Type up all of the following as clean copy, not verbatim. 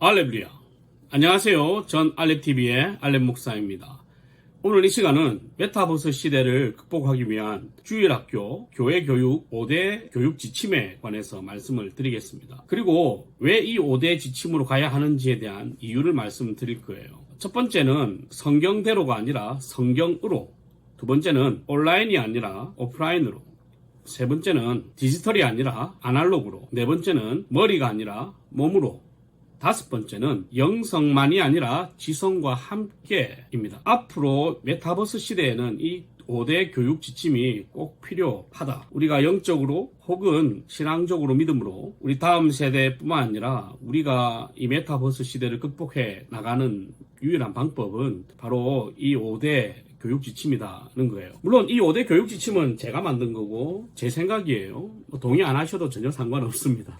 알렙루야. 안녕하세요. 전 알렙TV의 알렙 목사입니다. 오늘 이 시간은 메타버스 시대를 극복하기 위한 주일학교 교회 교육 5대 교육 지침에 관해서 말씀을 드리겠습니다. 그리고 왜 이 5대 지침으로 가야 하는지에 대한 이유를 말씀드릴 거예요. 첫 번째는 성경대로가 아니라 성경으로, 두 번째는 온라인이 아니라 오프라인으로, 세 번째는 디지털이 아니라 아날로그로, 네 번째는 머리가 아니라 몸으로, 다섯 번째는 영성만이 아니라 지성과 함께입니다. 앞으로 메타버스 시대에는 이 5대 교육 지침이 꼭 필요하다. 우리가 영적으로 혹은 신앙적으로 믿음으로 우리 다음 세대뿐만 아니라 우리가 이 메타버스 시대를 극복해 나가는 유일한 방법은 바로 이 5대 교육 지침이라는 거예요. 물론 이 5대 교육 지침은 제가 만든 거고 제 생각이에요. 동의 안 하셔도 전혀 상관없습니다.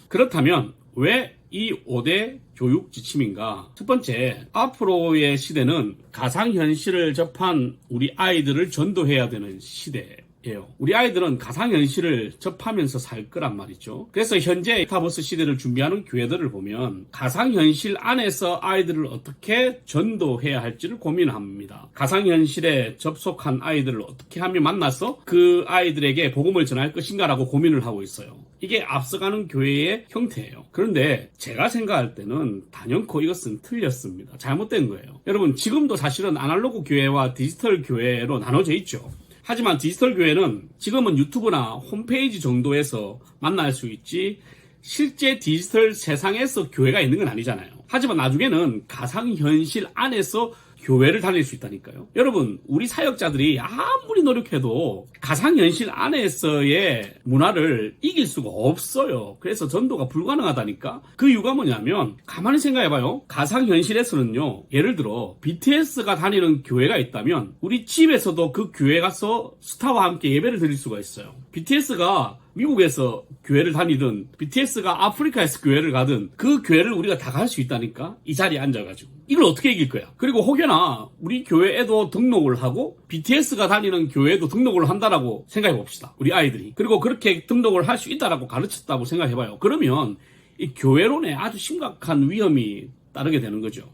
그렇다면 왜 이 5대 교육 지침인가? 첫 번째, 앞으로의 시대는 가상현실을 접한 우리 아이들을 전도해야 되는 시대예요. 우리 아이들은 가상현실을 접하면서 살 거란 말이죠. 그래서 현재 메타버스 시대를 준비하는 교회들을 보면 가상현실 안에서 아이들을 어떻게 전도해야 할지를 고민합니다. 가상현실에 접속한 아이들을 어떻게 하면 만나서 그 아이들에게 복음을 전할 것인가라고 고민을 하고 있어요. 이게 앞서가는 교회의 형태예요. 그런데 제가 생각할 때는 단연코 이것은 틀렸습니다. 잘못된 거예요. 여러분, 지금도 사실은 아날로그 교회와 디지털 교회로 나눠져 있죠. 하지만 디지털 교회는 지금은 유튜브나 홈페이지 정도에서 만날 수 있지 실제 디지털 세상에서 교회가 있는 건 아니잖아요. 하지만 나중에는 가상현실 안에서 교회를 다닐 수 있다니까요. 여러분, 우리 사역자들이 아무리 노력해도 가상현실 안에서의 문화를 이길 수가 없어요. 그래서 전도가 불가능하다니까. 그 이유가 뭐냐면 가만히 생각해봐요. 가상현실에서는요, 예를 들어 BTS가 다니는 교회가 있다면 우리 집에서도 그 교회 가서 스타와 함께 예배를 드릴 수가 있어요. BTS가 미국에서 교회를 다니든 BTS가 아프리카에서 교회를 가든 그 교회를 우리가 다 갈 수 있다니까. 이 자리에 앉아가지고 이걸 어떻게 이길 거야? 그리고 혹여나 우리 교회에도 등록을 하고 BTS가 다니는 교회에도 등록을 한다라고 생각해 봅시다. 우리 아이들이. 그리고 그렇게 등록을 할 수 있다라고 가르쳤다고 생각해봐요. 그러면 이 교회론에 아주 심각한 위험이 따르게 되는 거죠.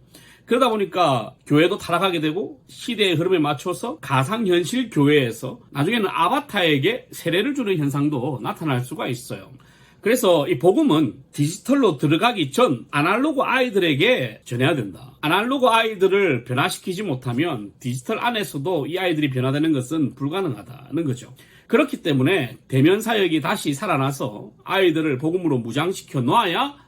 그러다 보니까 교회도 타락하게 되고 시대의 흐름에 맞춰서 가상현실 교회에서 나중에는 아바타에게 세례를 주는 현상도 나타날 수가 있어요. 그래서 이 복음은 디지털로 들어가기 전 아날로그 아이들에게 전해야 된다. 아날로그 아이들을 변화시키지 못하면 디지털 안에서도 이 아이들이 변화되는 것은 불가능하다는 거죠. 그렇기 때문에 대면 사역이 다시 살아나서 아이들을 복음으로 무장시켜 놔야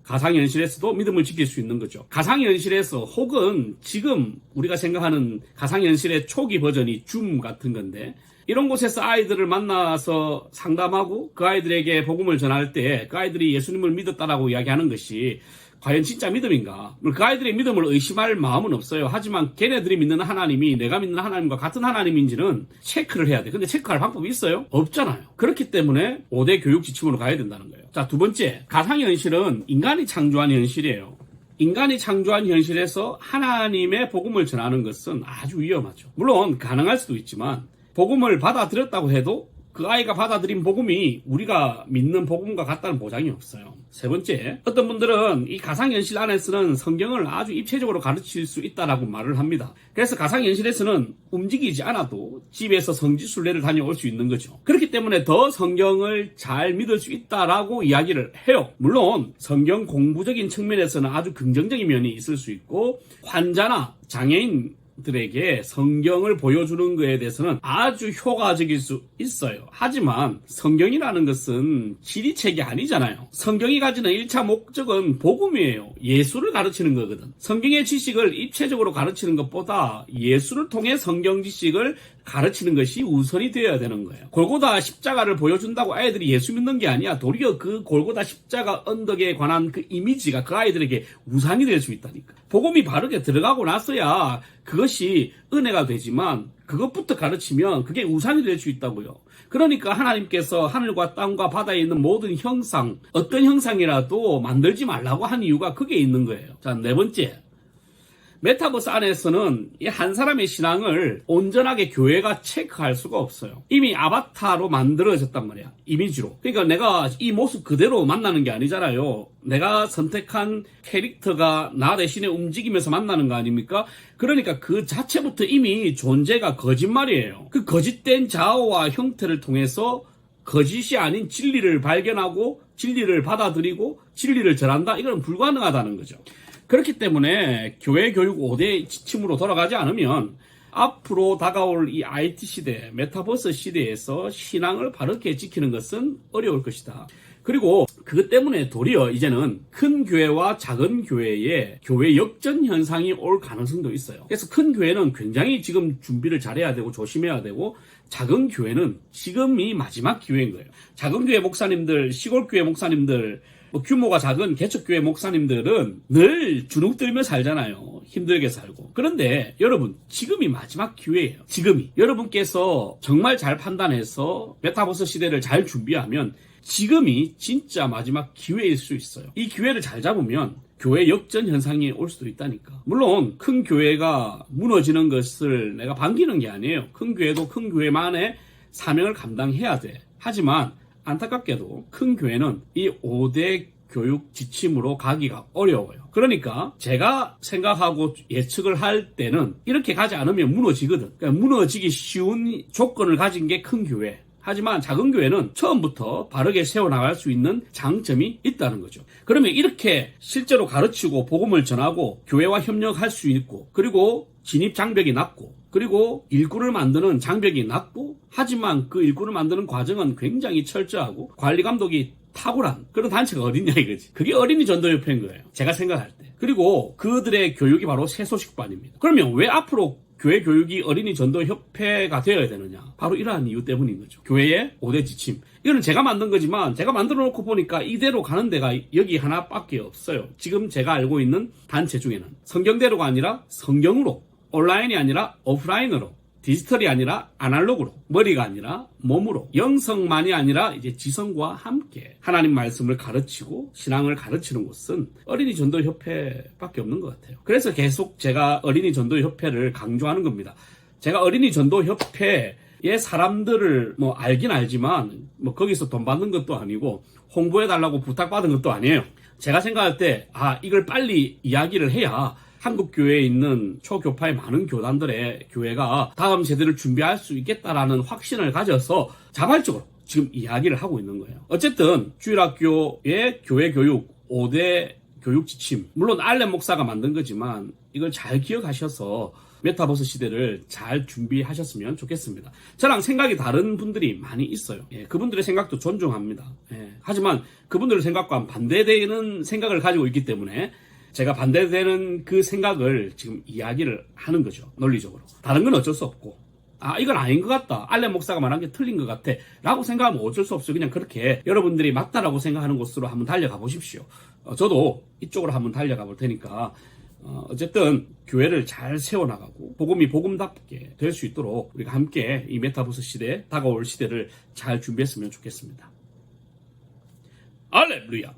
가상현실에서도 믿음을 지킬 수 있는 거죠. 가상현실에서 혹은 지금 우리가 생각하는 가상현실의 초기 버전이 줌 같은 건데 이런 곳에서 아이들을 만나서 상담하고 그 아이들에게 복음을 전할 때 그 아이들이 예수님을 믿었다라고 이야기하는 것이 과연 진짜 믿음인가? 그 아이들의 믿음을 의심할 마음은 없어요. 하지만 걔네들이 믿는 하나님이 내가 믿는 하나님과 같은 하나님인지는 체크를 해야 돼. 근데 체크할 방법이 있어요? 없잖아요. 그렇기 때문에 5대 교육 지침으로 가야 된다는 거예요. 자, 두 번째, 가상현실은 인간이 창조한 현실이에요. 인간이 창조한 현실에서 하나님의 복음을 전하는 것은 아주 위험하죠. 물론 가능할 수도 있지만 복음을 받아들였다고 해도 그 아이가 받아들인 복음이 우리가 믿는 복음과 같다는 보장이 없어요. 세 번째, 어떤 분들은 이 가상현실 안에서는 성경을 아주 입체적으로 가르칠 수 있다라고 말을 합니다. 그래서 가상현실에서는 움직이지 않아도 집에서 성지순례를 다녀올 수 있는 거죠. 그렇기 때문에 더 성경을 잘 믿을 수 있다라고 이야기를 해요. 물론 성경 공부적인 측면에서는 아주 긍정적인 면이 있을 수 있고 환자나 장애인 들에게 성경을 보여주는 것에 대해서는 아주 효과적일 수 있어요. 하지만 성경이라는 것은 지리책이 아니잖아요. 성경이 가지는 1차 목적은 복음이에요. 예수를 가르치는 거거든. 성경의 지식을 입체적으로 가르치는 것보다 예수를 통해 성경 지식을 가르치는 것이 우선이 되어야 되는 거예요. 골고다 십자가를 보여준다고 아이들이 예수 믿는 게 아니야. 도리어 그 골고다 십자가 언덕에 관한 그 이미지가 그 아이들에게 우상이 될 수 있다니까. 복음이 바르게 들어가고 나서야 그것이 은혜가 되지만 그것부터 가르치면 그게 우상이 될 수 있다고요. 그러니까 하나님께서 하늘과 땅과 바다에 있는 모든 형상, 어떤 형상이라도 만들지 말라고 한 이유가 그게 있는 거예요. 자, 네 번째, 메타버스 안에서는 이 한 사람의 신앙을 온전하게 교회가 체크할 수가 없어요. 이미 아바타로 만들어졌단 말이야. 이미지로. 그러니까 내가 이 모습 그대로 만나는 게 아니잖아요. 내가 선택한 캐릭터가 나 대신에 움직이면서 만나는 거 아닙니까? 그러니까 그 자체부터 이미 존재가 거짓말이에요. 그 거짓된 자아와 형태를 통해서 거짓이 아닌 진리를 발견하고 진리를 받아들이고 진리를 전한다? 이건 불가능하다는 거죠. 그렇기 때문에 교회 교육 5대 지침으로 돌아가지 않으면 앞으로 다가올 이 IT 시대, 메타버스 시대에서 신앙을 바르게 지키는 것은 어려울 것이다. 그리고 그것 때문에 도리어 이제는 큰 교회와 작은 교회에 교회 역전 현상이 올 가능성도 있어요. 그래서 큰 교회는 굉장히 지금 준비를 잘해야 되고 조심해야 되고, 작은 교회는 지금이 마지막 기회인 거예요. 작은 교회 목사님들, 시골 교회 목사님들, 규모가 작은 개척교회 목사님들은 늘 주눅 들며 살잖아요. 힘들게 살고. 그런데 여러분, 지금이 마지막 기회예요. 지금이. 여러분께서 정말 잘 판단해서 메타버스 시대를 잘 준비하면 지금이 진짜 마지막 기회일 수 있어요. 이 기회를 잘 잡으면 교회 역전 현상이 올 수도 있다니까. 물론 큰 교회가 무너지는 것을 내가 반기는 게 아니에요. 큰 교회도 큰 교회만의 사명을 감당해야 돼. 하지만 안타깝게도 큰 교회는 이 5대 교육 지침으로 가기가 어려워요. 그러니까 제가 생각하고 예측을 할 때는 이렇게 가지 않으면 무너지거든. 그러니까 무너지기 쉬운 조건을 가진 게 큰 교회. 하지만 작은 교회는 처음부터 바르게 세워나갈 수 있는 장점이 있다는 거죠. 그러면 이렇게 실제로 가르치고 복음을 전하고 교회와 협력할 수 있고, 그리고 진입 장벽이 낮고, 그리고 일꾼을 만드는 장벽이 낮고, 하지만 그 일꾼을 만드는 과정은 굉장히 철저하고 관리 감독이 탁월한 그런 단체가 어딨냐 이거지. 그게 어린이 전도협회인 거예요. 제가 생각할 때. 그리고 그들의 교육이 바로 세소식반입니다. 그러면 왜 앞으로 교회 교육이 어린이 전도협회가 되어야 되느냐? 바로 이러한 이유 때문인 거죠. 교회의 5대 지침. 이거는 제가 만든 거지만 제가 만들어 놓고 보니까 이대로 가는 데가 여기 하나밖에 없어요. 지금 제가 알고 있는 단체 중에는 성경대로가 아니라 성경으로, 온라인이 아니라 오프라인으로, 디지털이 아니라 아날로그로, 머리가 아니라 몸으로, 영성만이 아니라 이제 지성과 함께 하나님 말씀을 가르치고 신앙을 가르치는 곳은 어린이 전도협회밖에 없는 것 같아요. 그래서 계속 제가 어린이 전도협회를 강조하는 겁니다. 제가 어린이 전도협회의 사람들을 알긴 알지만 거기서 돈 받는 것도 아니고 홍보해달라고 부탁받은 것도 아니에요. 제가 생각할 때 이걸 빨리 이야기를 해야 한국 교회에 있는 초교파의 많은 교단들의 교회가 다음 세대를 준비할 수 있겠다라는 확신을 가져서 자발적으로 지금 이야기를 하고 있는 거예요. 어쨌든 주일학교의 교회 교육 5대 교육 지침, 물론 알렘 목사가 만든 거지만 이걸 잘 기억하셔서 메타버스 시대를 잘 준비하셨으면 좋겠습니다. 저랑 생각이 다른 분들이 많이 있어요. 그분들의 생각도 존중합니다. 하지만 그분들의 생각과 반대되는 생각을 가지고 있기 때문에 제가 반대되는 그 생각을 지금 이야기를 하는 거죠. 논리적으로. 다른 건 어쩔 수 없고, 이건 아닌 것 같다, 알렘 목사가 말한 게 틀린 것 같아 라고 생각하면 어쩔 수 없어요. 그냥 그렇게 여러분들이 맞다라고 생각하는 곳으로 한번 달려가 보십시오. 저도 이쪽으로 한번 달려가 볼 테니까 어쨌든 교회를 잘 세워나가고 복음이 복음답게 될 수 있도록 우리가 함께 이 메타버스 시대, 다가올 시대를 잘 준비했으면 좋겠습니다. 할렐루야.